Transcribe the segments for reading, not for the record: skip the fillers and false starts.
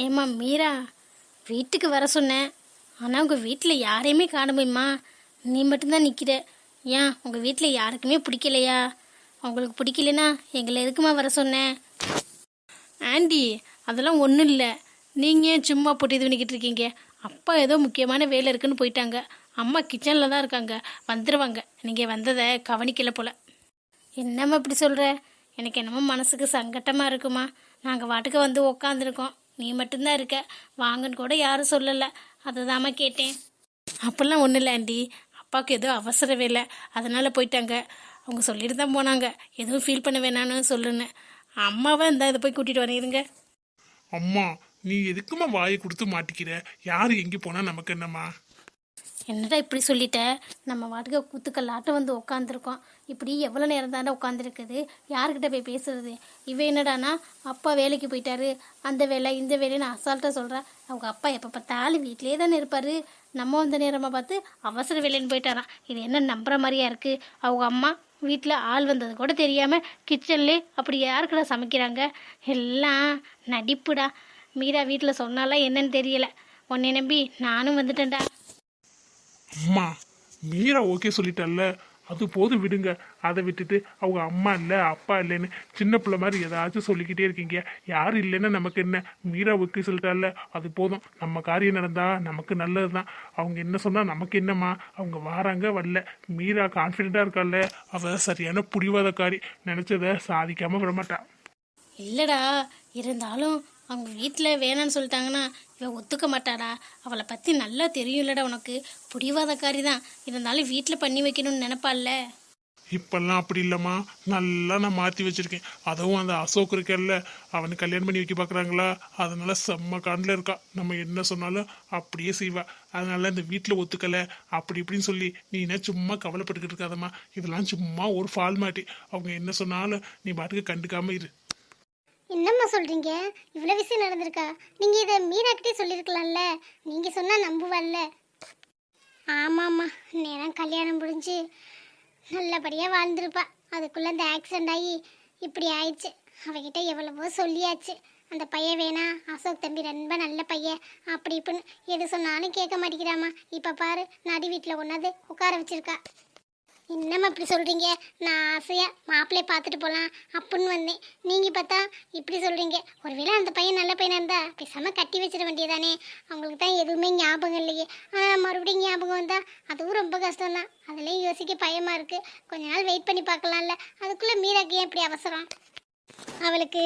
ஏம்மா மீரா, வீட்டுக்கு வர சொன்னேன். ஆனால் உங்கள் வீட்டில் யாரையுமே காணுமேம்மா. நீ மட்டும்தான் நிற்கிற. ஏன் உங்கள் வீட்டில் யாருக்குமே பிடிக்கலையா? உங்களுக்கு பிடிக்கலனா எங்களை எதுக்குமா வர சொன்னேன்? ஆண்டி, அதெல்லாம் ஒன்றும் இல்லை. நீங்கள் ஏன் சும்மா போட்டு இது பண்ணிக்கிட்டு இருக்கீங்க? அப்பா ஏதோ முக்கியமான வேலை இருக்குன்னு போயிட்டாங்க. அம்மா கிச்சனில் தான் இருக்காங்க, வந்துடுவாங்க. நீங்கள் வந்ததை கவனிக்கலை போல. என்னம்மா இப்படி சொல்கிற? எனக்கு என்னமோ மனசுக்கு சங்கட்டமாக இருக்குமா. நாங்கள் வாட்டுக்கு வந்து உக்காந்துருக்கோம், நீ மட்டும்தான் இருக்க. வாங்கன்னு கூட யாரும் சொல்லலை. அதுதாம்மா கேட்டேன். அப்படிலாம் ஒன்றும் இல்லை ஆண்டி. அப்பாவுக்கு ஏதோ அவசர வேலை, அதனால் போயிட்டாங்க. அவங்க சொல்லிட்டு தான் போனாங்க, எதுவும் ஃபீல் பண்ண வேணான்னு சொல்லுன்னு. அம்மாவை இந்த இதை போய் கூட்டிகிட்டு வரீருங்க. அம்மா, நீ எதுக்குமா வாயை கொடுத்து மாட்டிக்கிற? யாரு எங்கே போனா நமக்கு என்னம்மா? என்னடா இப்படி சொல்லிட்ட? நம்ம வாட்டுக்கு கூத்துக்கல்லாட்டம் வந்து உட்காந்துருக்கோம். இப்படி எவ்வளோ நேரம் தானே உட்காந்துருக்குது? யாருக்கிட்ட போய் பேசுறது? இவன் என்னடானா அப்பா வேலைக்கு போயிட்டாரு, அந்த வேலை இந்த வேலைன்னு அசால்ட்டாக சொல்கிறா. அவங்க அப்பா எப்போ பார்த்தாலும் வீட்டிலே தானே இருப்பார். நம்ம வந்த நேரமாக பார்த்து அவசர வேலைன்னு போயிட்டாரான். இது என்ன நம்புற மாதிரியா இருக்குது? அவங்க அம்மா வீட்டில் ஆள் வந்தது கூட தெரியாமல் கிச்சன்லே அப்படி யாருக்குடா சமைக்கிறாங்க? எல்லாம் நடிப்புடா. மீரா வீட்டில் சொன்னாலாம் என்னன்னு தெரியலை. உன்னை நம்பி நானும் வந்துட்டேன்டா. அம்மா, மீரா ஓகே சொல்லிட்டல்ல, அது போதும் விடுங்க. அதை விட்டுட்டு அவங்க அம்மா இல்லை அப்பா இல்லைன்னு சின்ன பிள்ளை மாதிரி ஏதாச்சும் சொல்லிக்கிட்டே இருக்கீங்க. யாரும் இல்லைன்னா நமக்கு என்ன? மீரா ஓகே சொல்லிட்டால, அது போதும். நம்ம காரியம் நடந்தா நமக்கு நல்லது தான். அவங்க என்ன சொன்னால் நமக்கு என்னம்மா? அவங்க வாராங்க வரல. மீரா கான்ஃபிடென்ட்டாக இருக்கால, அவள் சரியான புடிவாதக்காரி. நினச்சதை சாதிக்காமல் விடமாட்டா. இல்லைடா, இருந்தாலும் அவங்க வீட்டில் வேணான்னு சொல்லிட்டாங்கன்னா இவன் ஒத்துக்க மாட்டாடா. அவளை பற்றி நல்லா தெரியும்லடா உனக்கு. பிடிவாதக்காரி தான், இருந்தாலும் வீட்டில் பண்ணி வைக்கணும்னு நினைப்பாள்ல. இப்பெல்லாம் அப்படி இல்லைம்மா, நல்லா நான் மாற்றி வச்சிருக்கேன். அதுவும் அந்த அசோக் இருக்கல்ல, அவனுக்கு கல்யாணம் பண்ணி வைக்க பார்க்குறாங்களா, அதனால செம்ம காண்டில் இருக்கா. நம்ம என்ன சொன்னாலும் அப்படியே செய்வா. அதனால இந்த வீட்டில் ஒத்துக்கலை அப்படி இப்படின்னு சொல்லி நீ என்ன சும்மா கவலைப்பட்டுக்கிட்டு இருக்காதம்மா. இதெல்லாம் சும்மா ஒரு ஃபார்மாலிட்டி. அவங்க என்ன சொன்னாலும் நீ பாட்டுக்கு கண்டுக்காம இரு. என்னம்மா சொல்கிறீங்க? இவ்வளோ விஷயம் நடந்திருக்கா? நீங்கள் இதை மீராக்கிட்டே சொல்லியிருக்கலாம்ல. நீங்கள் சொன்னால் நம்புவாள்ல. ஆமாம்மா, நேரம் கல்யாணம் முடிஞ்சு நல்லபடியாக வாழ்ந்துருப்பா. அதுக்குள்ளே இந்த ஆக்சிடெண்ட் ஆகி இப்படி ஆயிடுச்சு. அவகிட்ட எவ்வளவோ சொல்லியாச்சு. அந்த பையன் வேணா, அசோக் தம்பி ரொம்ப நல்ல பையன், அப்படி இப்படின்னு எது சொன்னாலும் கேட்க மாட்டேங்கிறாம்மா. இப்போ பாரு, நடு வீட்டில் ஒன்றாவது உட்கார வச்சிருக்கா. என்னம்மா இப்படி சொல்கிறீங்க? நான் ஆசையாக மாப்பிள்ளையை பார்த்துட்டு போகலாம் அப்படின்னு வந்தேன். நீங்கள் பார்த்தா இப்படி சொல்கிறீங்க. ஒருவேளை அந்த பையன் நல்ல பையனாக இருந்தால் பேசாமல் கட்டி வச்சிட வேண்டியதானே. அவங்களுக்கு தான் எதுவுமே ஞாபகம் இல்லையே. ஆனால் மறுபடியும் ஞாபகம் வந்தால் அதுவும் ரொம்ப கஷ்டம்தான். அதுலேயும் யோசிக்க பயமாக இருக்குது. கொஞ்ச நாள் வெயிட் பண்ணி பார்க்கலாம்ல. அதுக்குள்ளே மீராக்கு ஏன் இப்படி அவசரம்? அவளுக்கு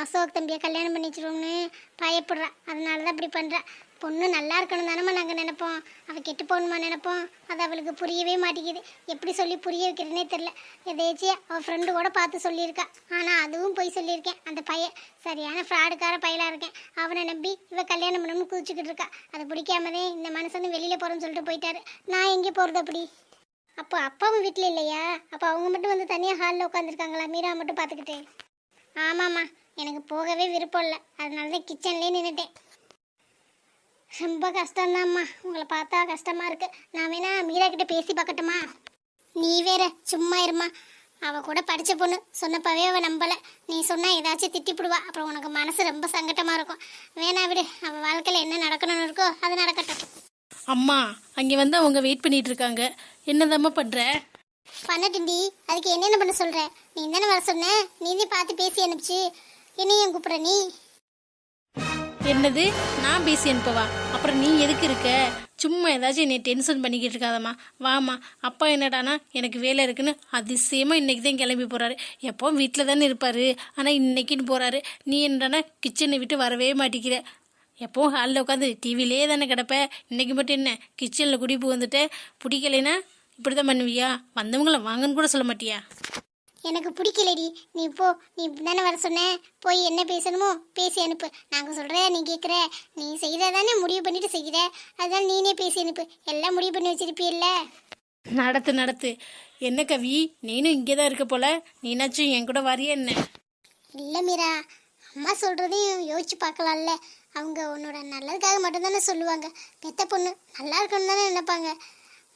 அசோக் தம்பியை கல்யாணம் பண்ணி வச்சிருவோம்னு பயப்படுறா. அதனால தான் இப்படி பண்ணுறா. பொண்ணு நல்லா இருக்கணும் தானம்மா நாங்கள் நினைப்போம். அவள் கெட்டு போகணுமா நினைப்போம். அது அவளுக்கு புரியவே மாட்டேங்குது. எப்படி சொல்லி புரிய வைக்கிறதுனே தெரில. எதேச்சியா அவள் ஃப்ரெண்டு கூட பார்த்து சொல்லியிருக்கா. ஆனால் அதுவும் போய் சொல்லியிருக்கேன். அந்த பையன் சரியான ஃப்ராடுக்கார பையலாக இருக்கேன். அவனை நம்பி இவள் கல்யாணம் பண்ணணும்னு குதிச்சுக்கிட்டு இருக்கா. அதை பிடிக்காமதே இந்த மனுஷன்னு வெளியில் போகிறோன்னு சொல்லிட்டு போயிட்டாரு. நான் எங்கே போகிறது அப்படி? அப்போ அப்பாவும் வீட்டில் இல்லையா? அப்போ அவங்க மட்டும் வந்து தனியாக ஹாலில் உட்காந்துருக்காங்களா? மீரா மட்டும் பார்த்துக்கிட்டு? ஆமாம்மா, எனக்கு போகவே விருப்பம் இல்லை. அதனால தான் கிச்சன்லேயே நின்றுட்டேன். ரொம்ப கஷ்டம்தாம்மா, உங்களை பார்த்தா கஷ்டமாக இருக்குது. நான் வேணா மீரா கிட்ட பேசி பார்க்கட்டுமா? நீ வேற சும்மா இருமா. அவள் கூட படித்த பொண்ணு, சொன்னப்பவே அவள் நம்பலை. நீ சொன்னால் ஏதாச்சும் திட்டிப்பிடுவா. அப்புறம் உனக்கு மனசு ரொம்ப சங்கட்டமாக இருக்கும். வேணா விடு, அவள் வாழ்க்கையில் என்ன நடக்கணும்னு இருக்கோ அது நடக்கட்டும். அம்மா, அங்கே வந்து அவங்க வெயிட் பண்ணிட்டு இருக்காங்க. என்னதாம்மா பண்ணுற? பண்ணட்டுண்டி, அதுக்கு என்னென்ன பண்ண சொல்கிற? நீ தானே வர சொன்ன. நீதே பார்த்து பேசி அனுப்பிச்சு என்னையும் கூப்பிட்ற நீ? என்னது, நான் பேசி அனுப்பவா? அப்புறம் நீ எதுக்கு இருக்க? சும்மா ஏதாச்சும் என்னை டென்ஷன் பண்ணிக்கிட்டு இருக்காதம்மா. வாமா. அப்பா என்னடானா எனக்கு வேலை இருக்குன்னு அதிசயமாக இன்றைக்கி தான் கிளம்பி போகிறாரு. எப்போவும் வீட்டில் தானே இருப்பார், ஆனால் இன்னைக்குன்னு போகிறாரு. நீ என்னடானா கிச்சனை விட்டு வரவே மாட்டேங்கிற. எப்போவும் ஹாலில் உட்காந்து டிவிலே தானே கிடப்ப. இன்றைக்கி மட்டும் என்ன கிச்சனில் குடிப்பு வந்துட்டு? பிடிக்கலைன்னா இப்படி தான் பண்ணுவியா? வந்தவங்கள வாங்கன்னு கூட சொல்ல மாட்டியா? எனக்கு பிடிக்கலடி. நீ போ. நீ தானே வர சொன்ன. போய் என்ன பேசணுமோ பேசி அனுப்பு. நாங்கள் சொல்கிற நீ கேட்குற. நீ செய்கிறதானே முடிவு பண்ணிட்டு செய்கிற. அதனால நீனே பேசி அனுப்பு. எல்லாம் முடிவு பண்ணி வச்சிருப்பியல்ல. நடத்து நடத்து. என்ன கவி, நீனும் இங்கே தான் இருக்க போல. நீனாச்சும் என் கூட வரியா என்ன? இல்லை மீரா, அம்மா சொல்கிறதையும் யோசிச்சு பார்க்கலாம்ல. அவங்க உன்னோட நல்லதுக்காக மட்டும்தானே சொல்லுவாங்க. பெத்த பொண்ணு நல்லா இருக்கணும்னு தானே நினைப்பாங்க.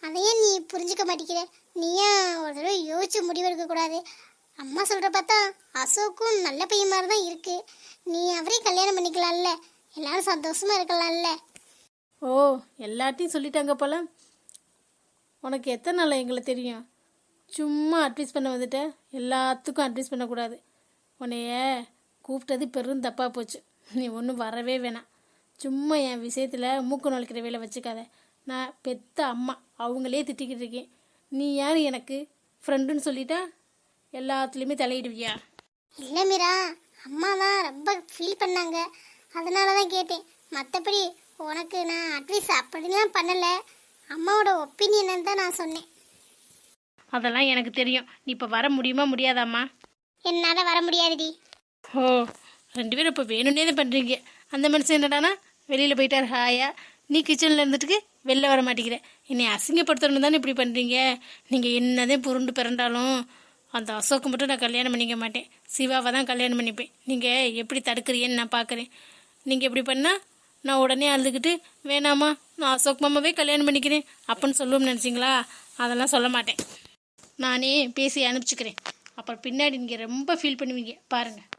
அதையும் நீ புரிஞ்சுக்க மாட்டேங்கிற. நீயா ஒரு தடவை யோசிச்சு முடிவெடுக்கக்கூடாது. அம்மா சொல்கிற பார்த்தா அசோக்கும் நல்ல பையன் மாதிரி தான் இருக்குது. நீ அவரையும் கல்யாணம் பண்ணிக்கலாம்ல. எல்லாரும் சந்தோஷமா இருக்கலாம்ல. ஓ, எல்லாத்தையும் சொல்லிட்டாங்க போல. உனக்கு எத்தனை நாள் எங்களை தெரியும்? சும்மா அட்வைஸ் பண்ண வந்துட்ட. எல்லாத்துக்கும் அட்வைஸ் பண்ணக்கூடாது. உன்னைய கூப்பிட்டது பெரும் தப்பாக போச்சு. நீ ஒன்றும் வரவே வேணாம். சும்மா என் விஷயத்தில் மூக்கு நுழைக்கிற வேலை வச்சுக்காத. நான் பெத்த அம்மா, அவங்களே திட்டிக்கிட்டு இருக்கேன். நீ யார் எனக்கு ஃப்ரெண்டுன்னு சொல்லிட்டா எல்லாத்துலேயுமே தலையிடுவியா? இல்லை மீரா, அம்மா தான் ரொம்ப ஃபீல் பண்ணாங்க, அதனால தான் கேட்டேன். மற்றபடி உனக்கு நான் அட்வைஸ் அப்படிலாம் பண்ணலை. அம்மாவோட ஒப்பீனியன் தான் நான் சொன்னேன். அதெல்லாம் எனக்கு தெரியும். நீ இப்போ வர முடியுமா முடியாதாம்மா? என்னால் வர முடியாதுடி. ஓ, 2 பேரும் இப்போ வேணும்னே தான் பண்ணுறீங்க. அந்த மனுஷன் என்னடானா வெளியில் போயிட்டார் ஹாயா. நீ கிச்சனில் இருந்துட்டு வெளில வர மாட்டேங்கிற. என்னை அசிங்கப்படுத்தணும் தானே இப்படி பண்ணுறீங்க. நீங்கள் என்னதே புருண்டு பிறண்டாலும் அந்த அசோக்கு மட்டும் நான் கல்யாணம் பண்ணிக்க மாட்டேன். சிவாவை தான் கல்யாணம் பண்ணிப்பேன். நீங்கள் எப்படி தடுக்கிறீன்னு நான் பார்க்குறேன். நீங்கள் எப்படி பண்ணால் நான் உடனே அழுதுகிட்டு வேணாமா நான் அசோக் மாமாவே கல்யாணம் பண்ணிக்கிறேன் அப்படின்னு சொல்லுவோம்னு நினச்சிங்களா? அதெல்லாம் சொல்ல மாட்டேன். நானே பேசி அனுப்பிச்சிக்கிறேன். அப்புறம் பின்னாடி நீங்கள் ரொம்ப ஃபீல் பண்ணுவீங்க பாருங்கள்.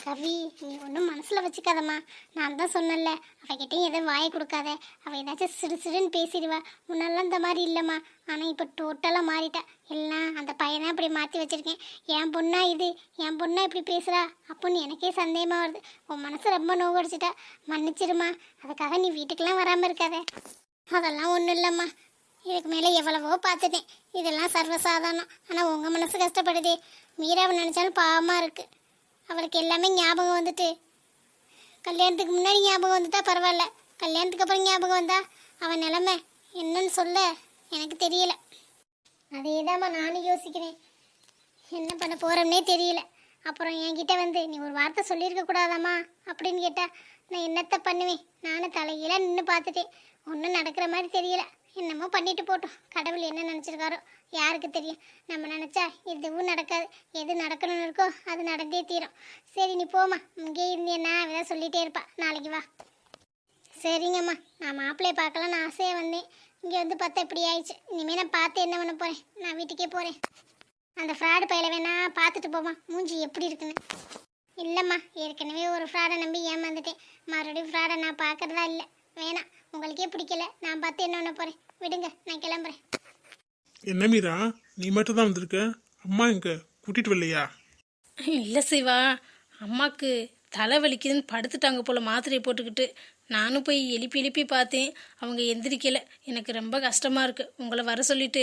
கவி, நீ ஒன்றும் மனசில் வச்சுக்காதம்மா. நான் தான் சொன்னல, அவகிட்டையும் எதுவும் வாயை கொடுக்காத. அவள் ஏதாச்சும் சிறு சிறுன்னு பேசிடுவா. முன்னெல்லாம் இந்த மாதிரி இல்லைம்மா. ஆனால் இப்போ டோட்டலாக மாறிட்டா. எல்லாம் அந்த பையனை இப்படி மாற்றி வச்சுருக்கேன். என் பொண்ணா இது, என் பொண்ணா இப்படி பேசுகிறா அப்படின்னு எனக்கே சந்தேகமாக வருது. உன் மனசு ரொம்ப நோவடிச்சிட்டா. மன்னிச்சிருமா. அதுக்காக நீ வீட்டுக்கெல்லாம் வராமல் இருக்காத. அதெல்லாம் ஒன்றும் இல்லைம்மா. இதுக்கு மேலே எவ்வளவோ பார்த்துட்டேன். இதெல்லாம் சர்வசாதாரணம். ஆனால் உங்கள் மனசு கஷ்டப்படுதே. மீராவை நினச்சாலும் பாவமாக இருக்குது. அவளுக்கு எல்லாமே ஞாபகம் வந்துட்டு, கல்யாணத்துக்கு முன்னாடி ஞாபகம் வந்துட்டா பரவாயில்ல, கல்யாணத்துக்கு அப்புறம் ஞாபகம் வந்தா அவன் நிலைமை என்னன்னு சொல்ல எனக்கு தெரியல. அதேதாம்மா நானும் யோசிக்கிறேன். என்ன பண்ண போகிறோம்னே தெரியல. அப்புறம் என்கிட்ட வந்து நீ ஒரு வார்த்தை சொல்லியிருக்க கூடாதாம்மா அப்படின்னு கேட்டா நான் என்னத்தை பண்ணுவேன்? நானும் தலையெல்லாம் நின்று பார்த்துட்டேன். ஒன்றும் நடக்கிற மாதிரி தெரியல. என்னமோ பண்ணிட்டு போட்டோம். கடவுள் என்ன நினச்சிருக்காரோ யாருக்கு தெரியும். நம்ம நினச்சா எதுவும் நடக்காது. எது நடக்கணும்னு இருக்கோ அது நடந்தே தீரும். சரி நீ போம்மா. இங்கே இருந்தேன்னா அவதான் சொல்லிகிட்டே இருப்பா. நாளைக்கு வா. சரிங்கம்மா. நான் மாப்பிள்ளையை பார்க்கலான்னு ஆசையாக வந்தேன். இங்கே வந்து பார்த்தா இப்படி ஆயிடுச்சு. இனிமேல் நான் பார்த்து என்ன பண்ண போகிறேன்? நான் வீட்டுக்கே போகிறேன். அந்த ஃப்ராடு பையில வேணா பார்த்துட்டு போமா மூஞ்சி எப்படி இருக்குன்னு. இல்லைம்மா, ஏற்கனவே ஒரு ஃப்ராடை நம்பி ஏமாந்துட்டேன். மறுபடியும் ஃப்ராடை நான் பார்க்குறதா இல்லை. வேணாம், உங்களுக்கே பிடிக்கல. நான் பார்த்து என்ன பண்ண போகிறேன்? விடுங்க, நான் கிளம்புறேன். என்ன மீரா, நீ மட்டும் தான் வந்திருக்க? அம்மா எங்க கூட்டிட்டு வரலையா? இல்லை சிவா, அம்மாவுக்கு தலை வலிக்குதுன்னு படுத்துட்டாங்க போல் மாத்திரையை போட்டுக்கிட்டு. நானும் போய் எழுப்பி பார்த்தேன். அவங்க எந்திரிக்கலை. எனக்கு ரொம்ப கஷ்டமாக இருக்குது. உங்களை வர சொல்லிட்டு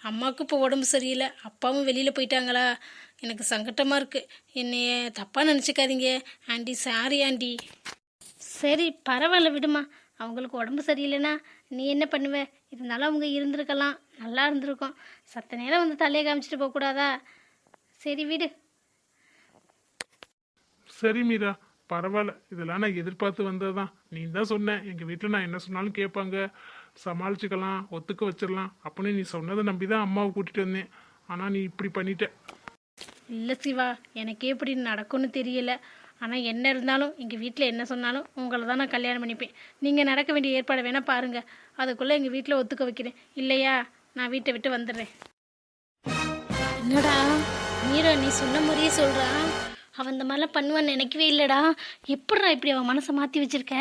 அம்மாவுக்கு இப்போ உடம்பு சரியில்லை. அப்பாவும் வெளியில் போயிட்டாங்களா? எனக்கு சங்கட்டமாக இருக்குது. என்னைய தப்பாக நினச்சிக்காதீங்க ஆண்டி. Sorry aunty. சரி பரவாயில்ல விடுமா. அவங்களுக்கு உடம்பு சரியில்லைன்னா நீ என்ன பண்ணுவ? இருந்தாலும் அவங்க இருந்திருக்கலாம், நல்லா இருந்திருக்கும். சத்த நேரம் வந்து தலையை காமிச்சிட்டு போகக்கூடாதா? சரி விடு. சரி மீரா, பரவாயில்ல. இதெல்லாம் நான் எதிர்பார்த்து வந்ததுதான். நீ தான் சொன்ன எங்கள் வீட்டில் நான் என்ன சொன்னாலும் கேட்பாங்க, சமாளிச்சுக்கலாம், ஒத்துக்க வச்சிடலாம் அப்படின்னு நீ சொன்னதை நம்பி தான் அம்மாவை கூட்டிகிட்டு வந்தேன். ஆனால் நீ இப்படி பண்ணிட்ட. இல்லை சிவா, எனக்கே இப்படி நடக்கும்னு தெரியல. ஆனால் என்ன இருந்தாலும் எங்கள் வீட்டில் என்ன சொன்னாலும் உங்களை தான் நான் கல்யாணம் பண்ணிப்பேன். நீங்கள் நடக்க வேண்டிய ஏற்பாடு வேணால் பாருங்கள். அதுக்குள்ளே எங்கள் வீட்டில் ஒத்துக்க வைக்கிறேன். இல்லையா நான் வீட்டை விட்டு வந்துடுறேன். என்னடா மீரா, நீ சொன்ன மாதிரியே சொல்கிறான். அவன் இந்த மாதிரிலாம் பண்ணுவான்னு நினைக்கவே இல்லைடா. எப்படிடா இப்படி அவன் மனசை மாற்றி வச்சிருக்க?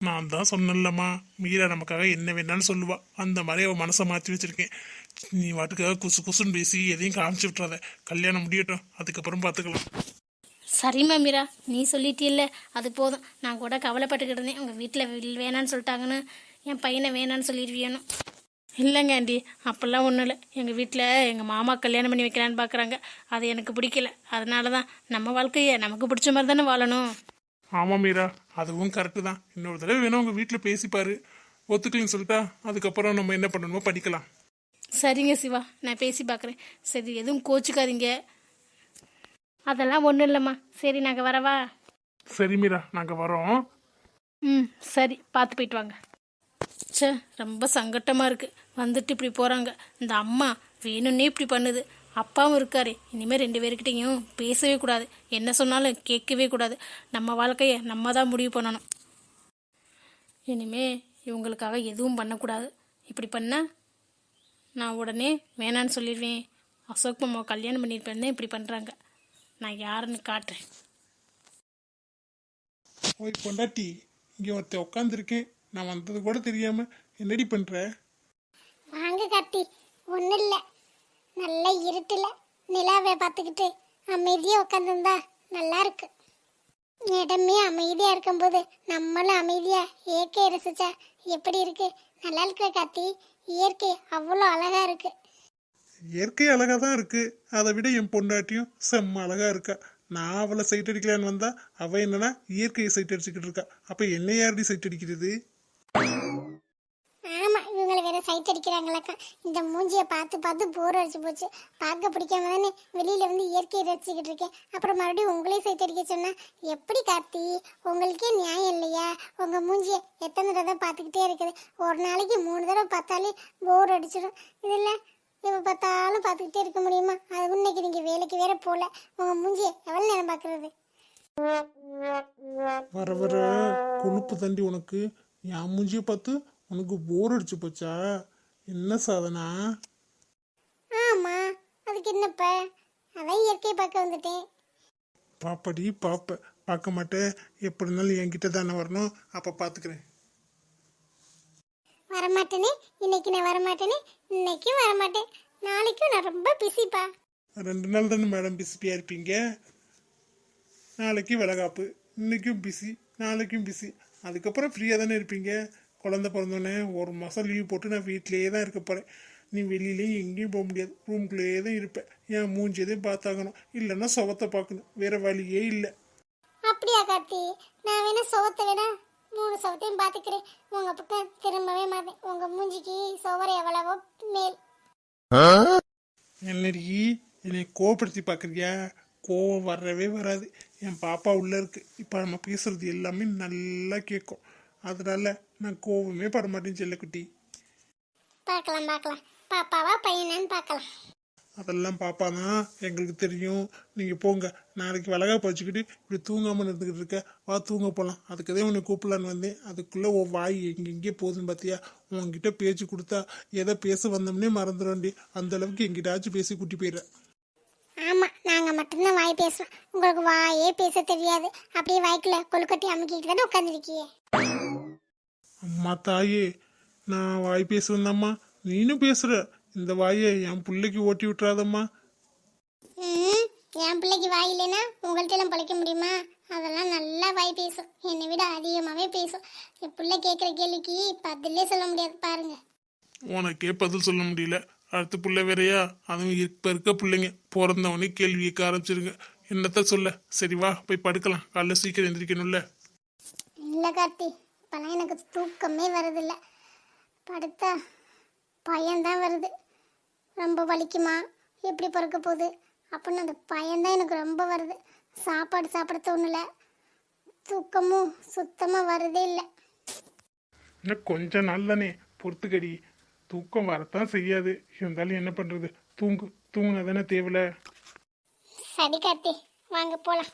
நான் தான் சொன்னேன்லம்மா, மீரா நமக்காக என்ன வேணாலும் சொல்லுவா. அந்த மாதிரி அவன் மனசை மாற்றி வச்சிருக்கேன். நீ வாட்டுக்காக குசு குசுன்னு பேசி எதையும் காமிச்சு விட்றாத. கல்யாணம் முடியட்டும், அதுக்கப்புறம் பார்த்துக்கலாம். சரிம்மா மீரா, நீ சொல்லிட்டில்ல, அது போதும். நான் கூட கவலைப்பட்டுக்கிட்டு இருந்தேன். உங்கள் வீட்டில் வேணான்னு சொல்லிட்டாங்கன்னு என் பையனை வேணான்னு சொல்லிடுவியணும். இல்லைங்க ஆண்டி, அப்போல்லாம் ஒன்றும் இல்லை. எங்கள் வீட்டில் எங்கள் மாமா கல்யாணம் பண்ணி வைக்கலான்னு பார்க்குறாங்க. அது எனக்கு பிடிக்கல. அதனால தான் நம்ம வாழ்க்கையை நமக்கு பிடிச்ச மாதிரி தானே வாழணும். ஆமாம் மீரா, அதுவும் கரெக்டு தான். இன்னொரு தடவை வேணும் உங்கள் வீட்டில் பேசிப்பாரு. ஒத்துக்கலன்னு சொல்லிட்டா அதுக்கப்புறம் நம்ம என்ன பண்ணணுமோ படிக்கலாம். சரிங்க சிவா, நான் பேசி பார்க்குறேன். சரி, எதுவும் கோச்சிக்காதீங்க. அதெல்லாம் ஒன்றும் இல்லைம்மா. சரி, நாங்கள் வரவா? சரி மீரா, நாங்கள் வரோம். ம் சரி, பார்த்து போயிட்டு வாங்க. சே, ரொம்ப சங்கட்டமாக இருக்குது. வந்துட்டு இப்படி போகிறாங்க. இந்த அம்மா வேணும்னே இப்படி பண்ணுது. அப்பாவும் இருக்காரு. இனிமேல் 2 பேருக்கிட்டையும் பேசவே கூடாது. என்ன சொன்னாலும் கேட்கவே கூடாது. நம்ம வாழ்க்கையை நம்ம தான் முடிவு பண்ணணும். இனிமே இவங்களுக்காக எதுவும் பண்ணக்கூடாது. இப்படி பண்ணால் நான் உடனே வேணான்னு சொல்லிடுவேன். அசோக் மாமாவை கல்யாணம் பண்ணியிருப்பேன் இப்படி பண்ணுறாங்க. நான் யாருன்னு காட்டுறேன். ஓய் பொண்டாட்டி, இங்கே ஒருத்தன் உட்காந்துருக்கேன், நான் வந்தது கூட தெரியாம என்னடி பண்ற? வாங்க கார்த்தி, ஒன்றும் இல்லை. நல்ல இருட்டில் நிலாவை பார்த்துக்கிட்டு அமைதியாக உட்காந்துருந்தா நல்லா இருக்கு. இடமே அமைதியாக இருக்கும்போது நம்மளும் அமைதியாக இயற்கையை ரசிச்சா எப்படி இருக்கு? நல்லா இருக்கிற கார்த்தி, இயற்கை அவ்வளோ அழகா இருக்கு. இயற்கை அழகா தான் இருக்கு, அதை விட என் பொண்டாட்டியும் செம்ம அழகா இருக்கா. நான் அவளை சைட் அடிக்கலான்னு வந்தா அவ என்னன்னா இயற்கையை சைட் அடிச்சுக்கிட்டு இருக்கா. அப்ப என்ன யாரடி சைட் அடிக்கிறது? ஆமா, இவங்களை வேற சைட் அடிக்கிறாங்களாக்கா. இந்த மூஞ்சியை பார்த்து பார்த்து போர் அடிச்சு போச்சு. பார்க்க பிடிக்காம தானே வெளியில வந்து இயற்கையை ரசிச்சுக்கிட்டு இருக்கேன். அப்புறம் மறுபடியும் உங்களே சைட் அடிக்க சொன்னா எப்படி கார்த்தி? உங்களுக்கே நியாயம் இல்லையா? உங்க மூஞ்சியை எத்தனை தடவை பார்த்துக்கிட்டே இருக்குது. ஒரு நாளைக்கு 3 தடவை பார்த்தாலே போர் அடிச்சிடும். இதில் எப்போ பார்த்தாலும் பார்த்துக்கிட்டே இருக்க முடியுமா? அது இன்னைக்கு நீங்க வேலைக்கு வேற போல. உங்க மூஞ்சியை எவ்வளவு நேரம் பார்க்கறது? வர வர கொழுப்பு தண்டி உனக்கு. என் மூஞ்சிய பார்த்து உனக்கு போர் அடிச்சு போச்சா? என்ன சாதனா? ஆமா, அதுக்கு என்னப்ப? அதான் இயற்கையை பார்க்க வந்துட்டேன். பாப்படி பாப்ப, பார்க்க மாட்டேன். எப்படி இருந்தாலும் என்கிட்ட தானே வரணும், அப்ப பாத்துக்கிறேன். வரமாட்டேனே, இன்னைக்கு நான் வரமாட்டேனே, இன்னைக்கும் வரமாட்டேன், நாளைக்கும் நான் ரொம்ப பிஸிப்பா. 2 நாள் தானே மேடம் பிஸியா இருப்பீங்க. நாளைக்கு விலகாப்பு, இன்னைக்கும் பிஸி, நாளைக்கும் பிஸி, அதுக்கப்புறம் ஃப்ரீயாக தானே இருப்பீங்க. குழந்தை பிறந்தோடனே 1 மாதம் லீவ் போட்டு நான் வீட்டிலேயே தான் இருக்க போகிறேன். நீ வெளியிலேயும் எங்கேயும் போக முடியாது, ரூம்குள்ளேயே தான் இருப்பேன். என் மூஞ்சியதையும் பார்த்தாகணும், இல்லைன்னா சுகத்தை பார்க்கணும், வேற வழியே இல்லை. அப்படியா கார்த்தி? நான் வேணா சுவத்தை வேணா 3 சுவத்தையும் பார்த்துக்கிறேன். உங்க பக்கம் திரும்பவே மாட்டேன். உங்க மூஞ்சிக்கு சுவர் எவ்வளவோ மேல். என்னடி என்னை கோவப்படுத்தி பார்க்குறியா? கோவம் வரவே வராது. என் பாப்பா உள்ளே இருக்கு, இப்போ நம்ம பேசுறது எல்லாமே நல்லா கேட்கும். அதனால நான் கோவமே படமாட்டேன் செல்லக்குட்டி. பார்க்கலாம் பார்க்கலாம், பாப்பாவா பையனான்னு பார்க்கலாம். அதெல்லாம் பாப்பா தான், எங்களுக்கு தெரியும். நீங்கள் போங்க, நாளைக்கு வளகா பறிச்சுக்கிட்டு இப்படி தூங்காமல் இருந்துக்கிட்டு இருக்க. வா தூங்க போகலாம். அதுக்குதான் உன்னை கூப்பிடலான்னு வந்தேன். அதுக்குள்ளே உன் வாய் எங்கே போகுதுன்னு பார்த்தியா? உன்கிட்ட பேச்சு கொடுத்தா எதை பேச வந்தோம்னே மறந்துடும்டி. அந்த அளவுக்கு எங்கிட்டாச்சும் பேசி கூட்டி போயிடுறேன். ஆமா, நாங்க மட்டும்தான் வாய் பேசுவோம். உங்களுக்கு வாயே பேச தெரியாது. அப்படியே வாய்க்குள்ள கொழுக்கட்டி அமுக்கிட்டு தானே உட்காந்துருக்கியே. அம்மா தாயே, நான் வாய் பேசுவேன்தாம்மா, நீனும் பேசுற. இந்த வாயை என் பிள்ளைக்கு ஓட்டி விட்டுறாதம்மா. என் பிள்ளைக்கு வாய் இல்லைன்னா உங்கள்கிட்ட எல்லாம் பழைக்க முடியுமா? அதெல்லாம் நல்லா வாய் பேசும், என்னை விட அதிகமாகவே பேசும். என் பிள்ளை கேட்குற கேள்விக்கு பதிலே சொல்ல முடியாது பாருங்க. உனக்கே பதில் சொல்ல முடியல, அடுத்த பிள்ளை வேறையா? அதுவும் இப்ப இருக்க பிள்ளைங்க பிறந்தவனே கேள்வி கேட்க ஆரம்பிச்சிருங்க. என்னத்த சொல்ல? சரி வா போய் படுக்கலாம், காலைல சீக்கிரம் எந்திரிக்கணும்ல. இல்லை கார்த்தி, இப்போலாம் எனக்கு தூக்கமே வருதில்ல. படுத்தா பயம்தான் வருது. ரொம்ப வலிக்குமா, எப்படி பிறக்க போகுது அப்படின்னு அந்த பயம்தான் எனக்கு ரொம்ப வருது. சாப்பாடு சாப்பிட தோணல, தூக்கமும் சுத்தமாக வருதே இல்லை. இன்னும் கொஞ்ச நாள் தானே பொறுத்துக்கடி, தூக்கம் வரத்தான் செய்யாது. இருந்தாலும் என்ன பண்றது, தூங்குனா தானே தேவையில்ல. சரி கார்த்தி, வாங்க போகலாம்.